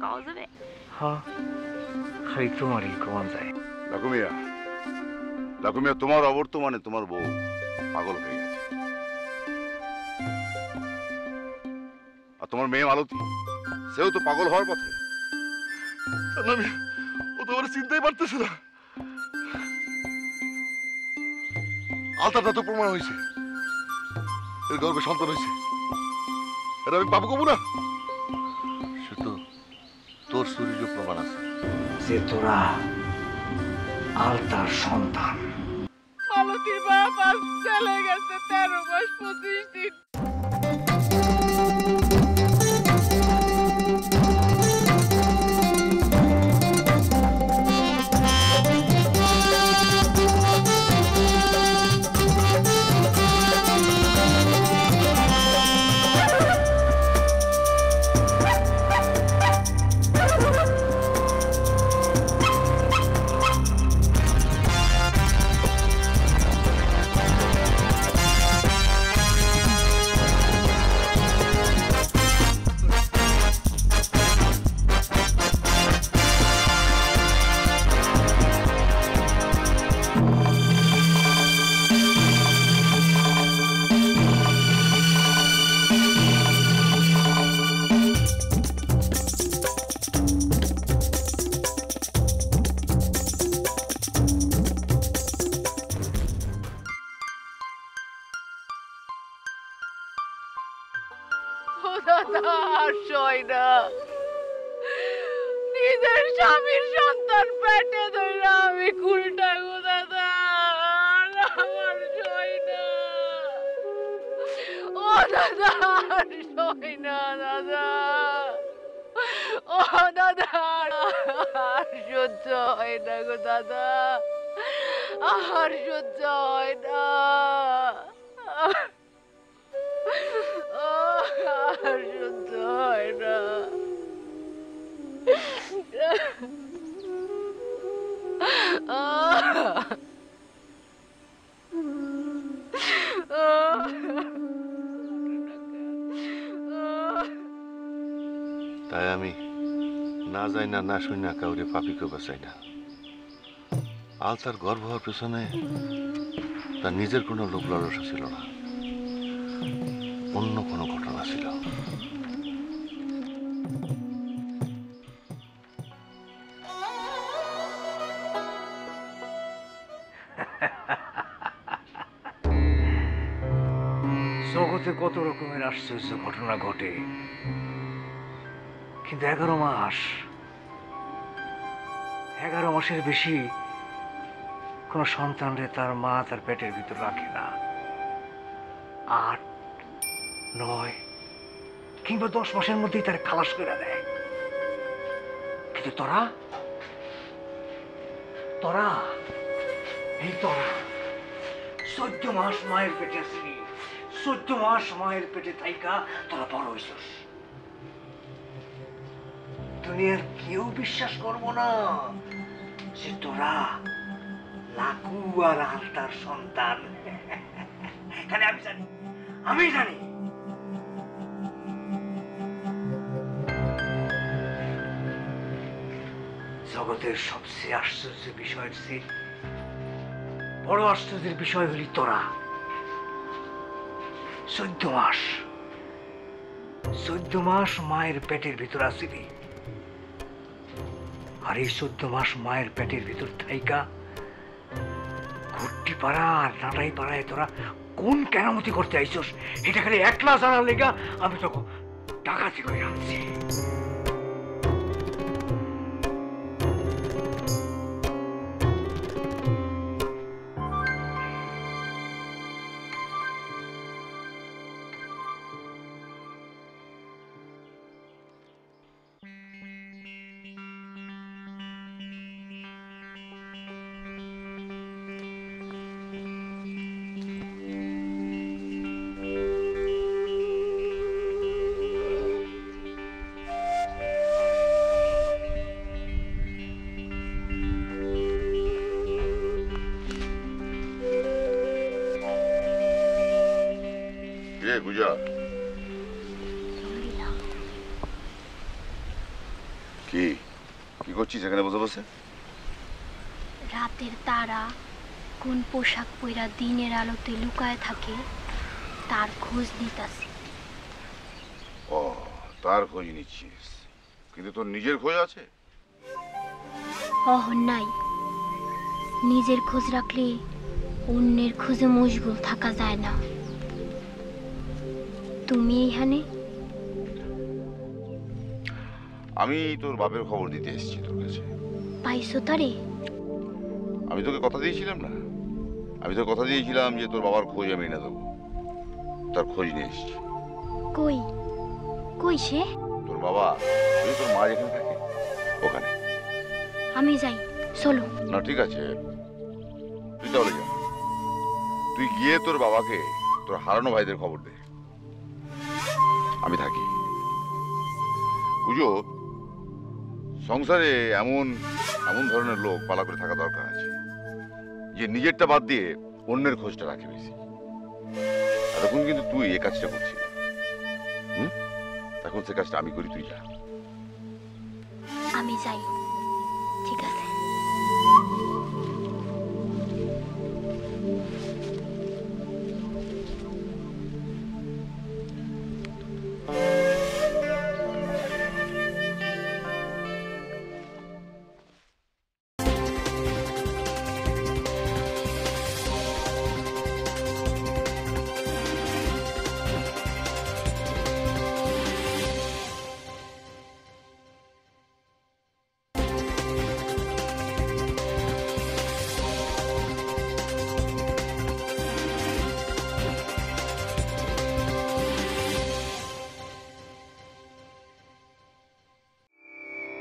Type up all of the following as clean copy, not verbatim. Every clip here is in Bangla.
খাওয়া যাবে? হ্যাঁ, খালি তোমারই কমান যায়। লাকুমিয়া, লাকুমিয়া, তোমার অবর্তমানে তোমার বউ পাগল হয়ে গেছে। আর তোমার মেয়ে মালতী, সেও তো পাগল হওয়ার পথে। ও তো চিনতেই পারতেছে না। আলতাটা তো প্রমাণ হয়েছে, এর গর্ভে সন্তান হয়েছে। এটা আমি পাবো কবো না? শুধু তোর শরীরে প্রমাণ আছে যে তোরা আলতার সন্তান। মালতীর বাপ আজ চলে গেছে 13 মাস 25 দিন। নিজের স্বামীর সন্তান পেটে ধরে আমি কুলটা গো দাদা, আমার সই না। ও দাদা, সই না দাদা। ও দাদা, আর সহ্য হয় না গো দাদা, আর সহ্য হয় না। আর সহ্য হয় না। তাই আমি না যাই না, না শুই না, কাউরে পাপিকে বাঁচাই না। আলতার গর্ভ হওয়ার পেছনে তার নিজের কোনো লোক লালসা ছিল না, অন্য কোনো ঘটনা ছিল। জগতে কত রকমের আশ্চর্য ঘটনা ঘটে, কিন্তু 11 মাস, 11 মাসের বেশি কোন সন্তানরে তার মা তার পেটের ভিতর রাখে না। 8, 9 কিংবা 10 মাসের মধ্যেই তার খালাস করে দেয়। কিন্তু তোরা এই তোরা 14 মাস মায়ের পেটে আসিনি, 14 মাস মায়ের পেটে থাইকা তোরা বড় হইছস। দুনিয়ার কেউ বিশ্বাস করবো না যে তোরা লাকু আর আলতার সন্তান। খালি আমি জানি। জগতের সবচেয়ে আশ্চর্য বিষয়ের চেয়ে বড় আশ্চর্যের বিষয় হলি তোরা 14 মাস মায়ের পেটের ভিতর আসিবি। আর এই 14 মাস মায়ের পেটের ভিতর থাইকা ঘুরটি পাড়া আর নাটাই পাড়ায় তোরা কোন কেরামতি করতে আইছস, এটা খালি একলা জানার লেগা আমি তোকে ডাকাতি করে আনছি। কি কি করছিস এখানে বসে বসে? রাতের তারা কোন পোশাক পরা দিনের আলোতে লুকায় থাকে তার খোঁজ নিতাছি। ও, তার খোঁজ নিচ্ছিস, কিন্তু তোর নিজের খোঁজ আছে? নাই, নিজের খোঁজ রাখলে অন্যের খোঁজে মশগুল থাকা যায় না। তুমি এইখানে? আমি তোর বাপের খবর দিতে এসেছি তোর কাছে। পাইছো তারে? আমি তোকে কথা দিয়েছিলাম না, আমি তোকে কথা দিয়েছিলাম যে তোর বাবার খোঁজ আমি এনে দেবো। তার খোঁজ নিয়ে এসেছি। কই কই সে? তোর বাবা, ওই তোর মা যেখানে থাকে ওখানে। আমি যাই, চলো। না ঠিক আছে, তুই তাহলে যা। তুই গিয়ে তোর বাবাকে তোর হারানো ভাইদের খবর দে। আমি থাকি। বুঝো, সংসারে এমন এমন ধরনের লোক পালা করে থাকা দরকার আছে যে নিজেরটা বাদ দিয়ে অন্যের খোঁজটা রাখে বেশি। এতক্ষণ কিন্তু তুই এ কাজটা করছিস, এখন সে কাজটা আমি করি, তুই যা। আমি যাই, ঠিক আছে।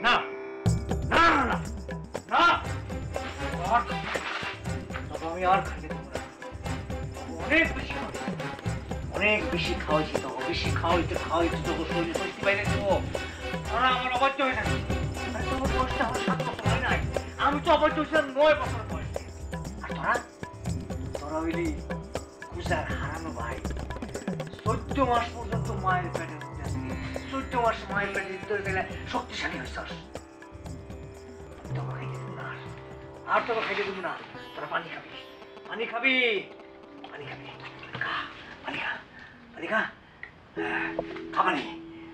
না না না না, আমি আর খাইতে দেবো না। অনেক বেশি খাওয়াইছি, তো বেশি খাওয়াইতে তোকে শরীরে শক্তি বাইরে দেবো। আমার অবাধ্য হয়ে থাকে। তোমার বয়সটা আমার 7 বছর হয় নাই, আমি তো অবাধ্য হয়েছিলাম 9 বছর বয়সে। আর তোরা হইলি খুশার হারানো ভাই। 14 মাস পর্যন্ত মায়ের পেটে 14 মাস মায়ের পেটে ভিতরে গেলে শক্তিশালী হয়েছ। তোকে খাইতে দেবো না, আর তোকে খাইতে দেবো না। তোরা পানি খাবি, পানি খাবি, পানি খাবি, খা পানি খা, পানি খা, খা পানি,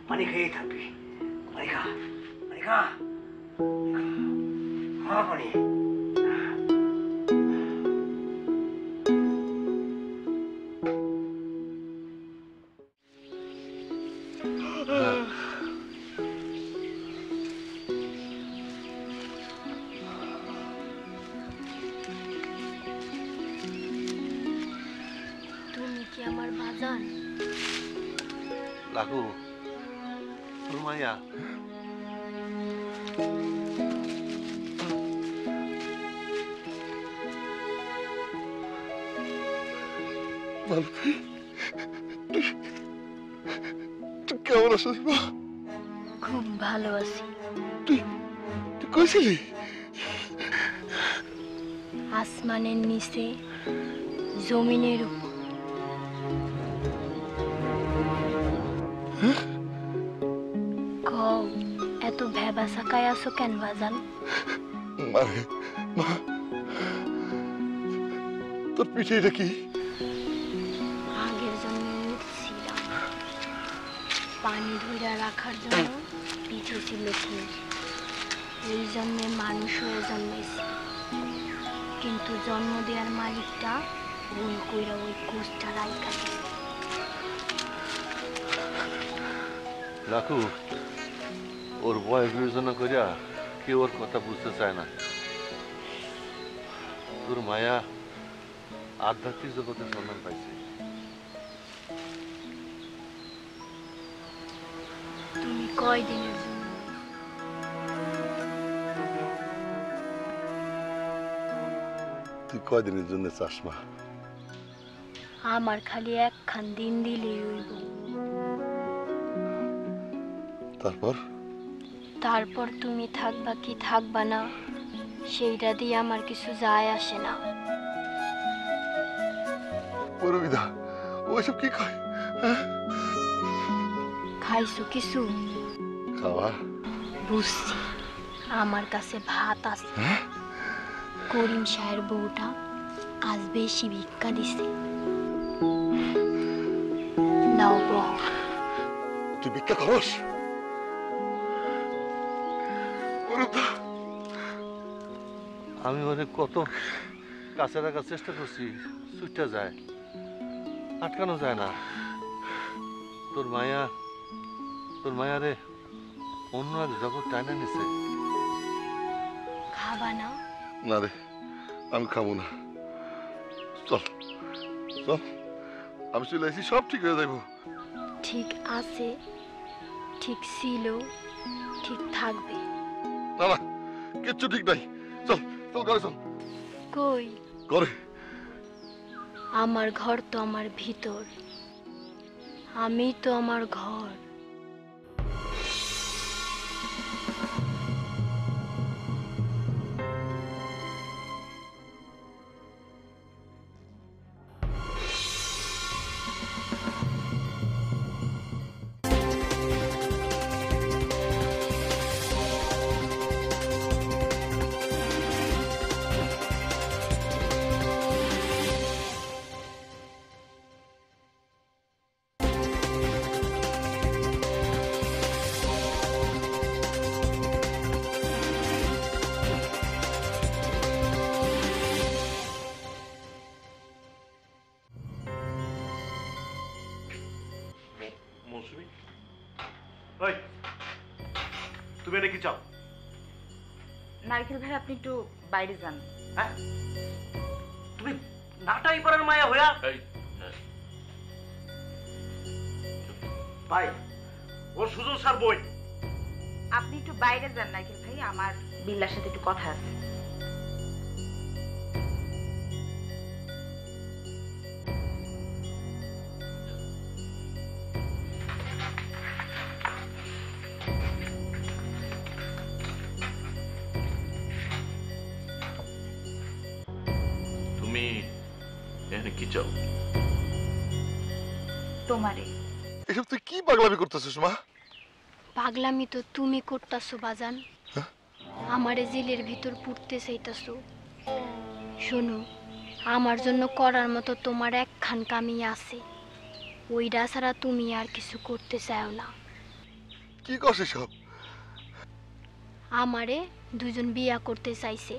পানি খেয়ে থাকবি। পানি খা, পানি খা, খা পানি। তুমি কি আমার বাজান? লাখু, তোর মাইয়া তুই কেমন আছিস মা? খুব ভালো আছি। তুই কইছিলি আসমানের নিচে, জমিনের উপর। কও, এত ভেবা সাকায় আছো কেন বাজান? মারে মা, তোর পিঠে এটা কি? আগের জন্য উঠছিলাম, পানি ধরে রাখার জন্য পিঠে ছিল ফুল। এই জন্যে মানুষ হয়ে জন্মেছি, কিন্তু জন্ম দেওয়ার মালিকটা ভুল কইরা ওই কোষটা রাইখা দিছে। লাখু, ওর বয় বিবেচনা করিয়া কেউ ওর কথা বুঝতে চায় না। তোর মায়া আধ্যাত্মিক জগতের সন্ধান পাইছে। তুমি কয়দিনের জন্য? তুই কয়দিনের জন্য চাস মা? আমার খালি একখান দিন দিলেই হইব। তারপর তুমি থাকবা কি থাকবা না সেইটা দিয়ে আমার কিছু যায় আসে না। পরবিদা, ওইসব কি কয়? খাইছো কিছু? খাওয়া বুঝছি আমার কাছে ভাত আছে। করিম সাহের বউটা আজ বেশি ভিক্ষা দিছে। নাও বউ। তুই ভিক্ষা করস? আমি ওরে কত কাছে রাখার চেষ্টা করছি, ছুটতে যায়, আটকানো যায় না। তোর মায়ারে অন্য এক জগৎ টাইনা নিছে। খাবা না? না রে, আমি খাবো না। চল চল, আমি চলে আসি, সব ঠিক হয়ে যাবো। ঠিক আছে, ঠিক ছিল, ঠিক থাকবে। না না, কিচ্ছু ঠিক নাই। চল চল, ঘরে চল। কই? ঘরে। আমার ঘর তো আমার ভিতর, আমি তো আমার ঘর। মৌসুমী, ওই তুমি এটা কি চাও? নারকেল ভাই, আপনি একটু বাইরে যান। হ্যাঁ, তুমি নাটাই পারার মায়া হইয়া ভাই, ও সুজন স্যার বই। আপনি একটু বাইরে যান নারকেল ভাই, আমার বিল্লার সাথে একটু কথা আছে। তুমি এখানে কি চাও? তোমারে। এসব তুই কি পাগলামি করতেছিস মা? পাগলামি তো তুমি করতাছো বাজান। আমারে জেলের ভিতর পুড়তে চাইতাছো। শোনো, আমার জন্য করার মতো তোমার একখান কামি আছে, ওইটা ছাড়া তুমি আর কিছু করতে চাও না। কি করছিস সব? আমারে দুজন বিয়া করতে চাইছে।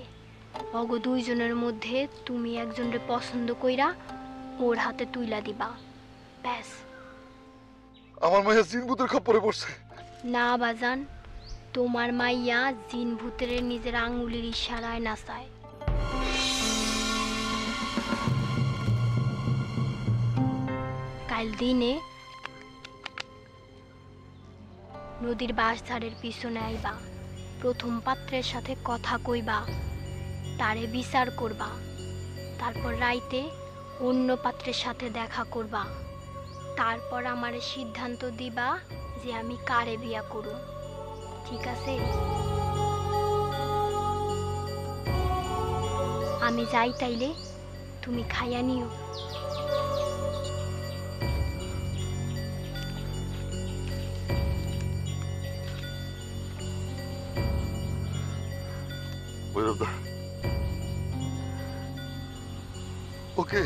অগ দুইজনের মধ্যে তুমি একজনরে পছন্দ কইরা ওর হাতে তুইলা দিবা, ব্যাস। আমার মায়া জিন ভূতের খপ্পরে পড়ছে। না বাজান, তোমার মাইয়া জিন ভূতের নিজের আঙ্গুলের ইশারায় নাচায়। কাল দিনে নদীর বাঁশঝাড়ের পিছনে আইবা, প্রথম পাত্রের সাথে কথা কইবা, তারে বিচার করবা, তারপর রাইতে অন্য পাত্রের সাথে দেখা করবা, তারপর আমারে সিদ্ধান্ত দিবা যে আমি কারে বিয়া করব, ঠিক আছে? আমি যাই তাইলে তুমি খাইয়া নিও। ভৈরবদা, ওকে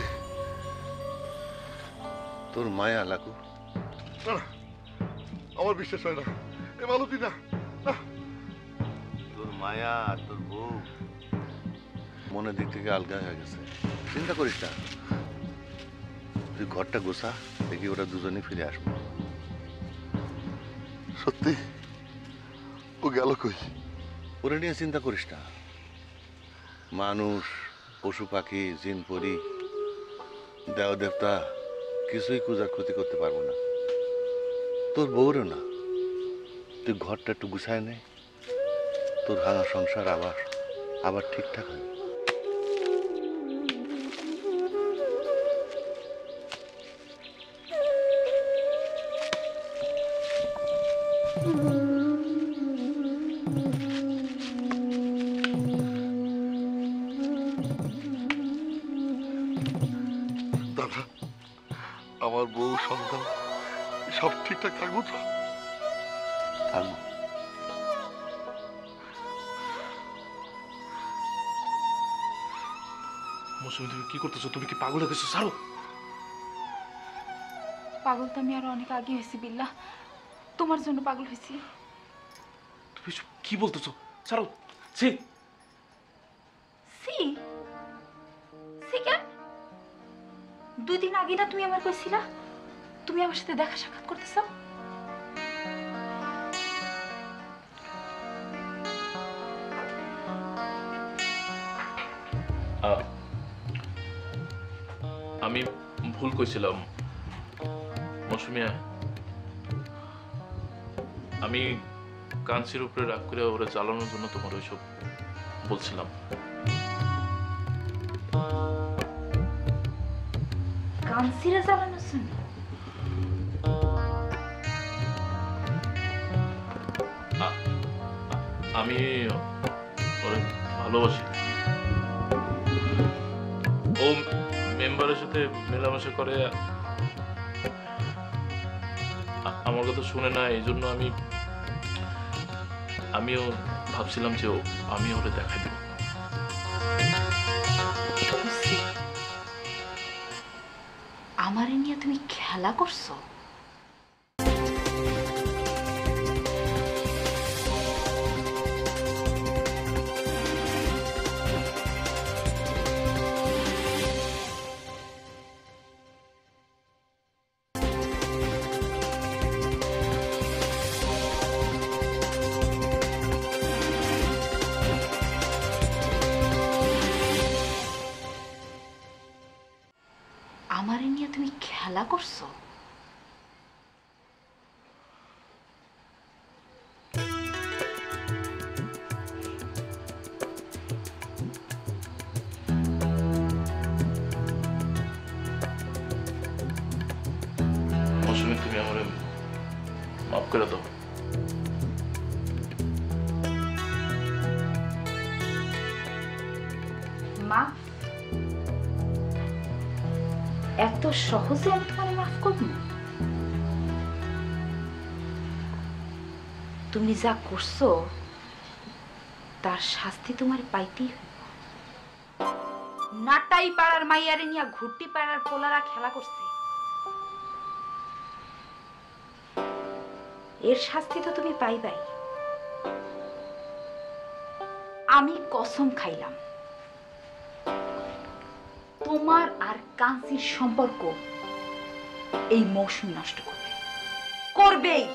তোর মায়া লাগু। না না, আমার বিশ্বাস হয় না, এ মালতী না। তোর মায়া আর তোর বউ মনের দিক থেকে আলগা হয়ে গেছে। চিন্তা করিস না, তুই ঘরটা গোছা, দেখি ওরা দুজনে ফিরে আসবো। সত্যি ও গেল কই? ওরা নিয়ে চিন্তা করিস না। মানুষ, পশু পাখি, জিন পরি, দেব দেবতা কিছুই কুজার ক্ষতি করতে পারবো না, তোর বউরও না। তুই ঘরটা একটু গুছায় নে, তোর ভাঙা সংসার আবার ঠিকঠাক হবে। দাদা, আমার বউ, সন্তান সব ঠিকঠাক থাকবো তো? থাকবো। মৌসুমী তুমি কি করতেছো? তুমি কি পাগল হয়ে গেছো? ছাড়ো। পাগল তো আমি আরো অনেক আগে হয়েছি বিল্লাহ, তোমার জন্য পাগল হয়েছি। তুমি এসব কি বলতেছো? ছাড়ো। ছি। সি সি কেন? 2 দিন আগে না তুমি আমার কইছিলা তুমি আমার সাথে দেখা সাক্ষাৎ করতেছ? আমি ভুল কইছিলাম মৌসুমিয়া। আমি কাঞ্চির উপরে রাগ করে ওরা জ্বালানোর জন্য তোমার ওইসব বলছিলাম। কাঞ্চিরে জ্বালানোর জন্য? আমি ওরে ভালোবাসি। ও মেম্বারের সাথে মেলামেশা করে, আমার কথা শুনে না, এই জন্য আমিও ভাবছিলাম যে আমি ওরে দেখাই দেব। আমারে নিয়ে তুমি খেলা করছো? আমারে নিয়ে তুমি খেলা করছো? মৌসুমী তুমি আমারে মাফ করে দাও। মা, এত সহজে আমি তোমার মাফ করব না? তুমি যা করছো তার শাস্তি তোমার পাইতেই হবে। নাটাই পাড়ার মাইয়ারে নিয়ে ঘুরটি পাড়ার পোলারা খেলা করছে, এর শাস্তি তো তুমি পাইবাই। আমি কসম খাইলাম তোমার আর কাঞ্চির সম্পর্ক এই মৌসুম নষ্ট করবে, করবেই।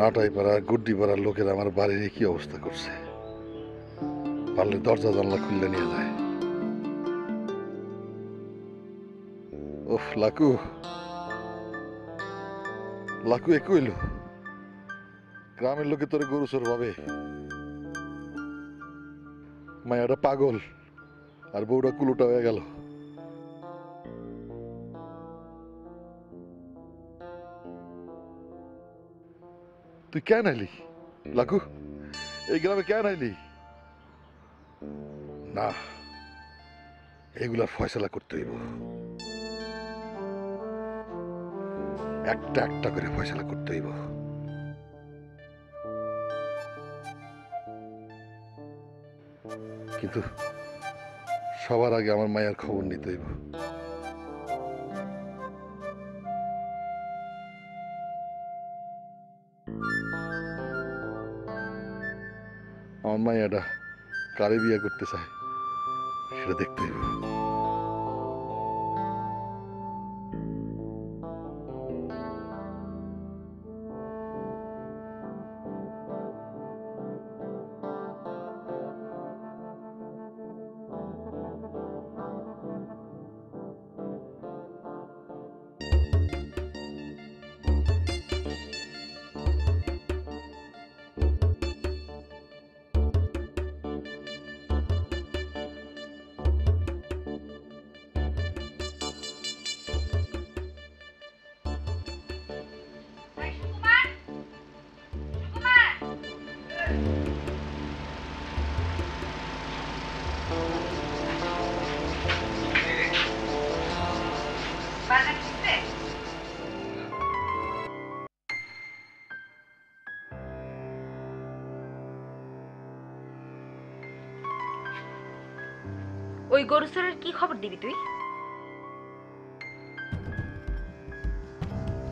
নাটাই পাড়া গুড্ডি পাড়ার লোকের আমার বাড়ির কি অবস্থা করছে। পারলে দরজা জানলা খুললে নিয়ে যায়। ওফ, লাকু লাকু এ কইল, গ্রামের লোকে তোরে গরু চোর ভাবে। মায়াটা পাগল আর বউটা কুলুটা হয়ে গেল। তুই কেন আইলি লাকু? এই গ্রামে কেন আইলি? না, এগুলার ফয়সালা করতে হইব। একটা একটা করে ফয়সালা করতে হইব। কিন্তু সবার আগে আমার মায়ের খবর নিতে হইব। আমার মায়াটা কারে বিয়ে করতে চায় সেটা দেখতে হইব। ওই গরুসরের কি খবর দিবি তুই?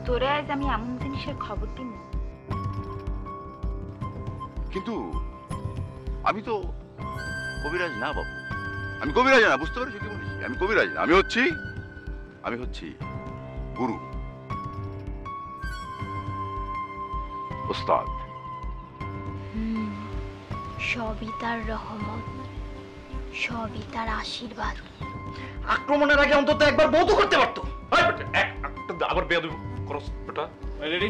তোরে আজ আমি এমন জিনিসের খবর দিব, কিন্তু আমি তো কবিরাজ না বাবু, আমি কবিরাজ না, বুঝতে পারছি কি বলছি? আমি কবিরাজ না, আমি হচ্ছি গুরু, ওস্তাদ। সবই তার রহমত, সবই তার আশীর্বাদ। আক্রমণের আগে অন্তত একবার বৌদ্ধ করতে পারতো। আবার বেয়াদবি করস বেটা। রেডি?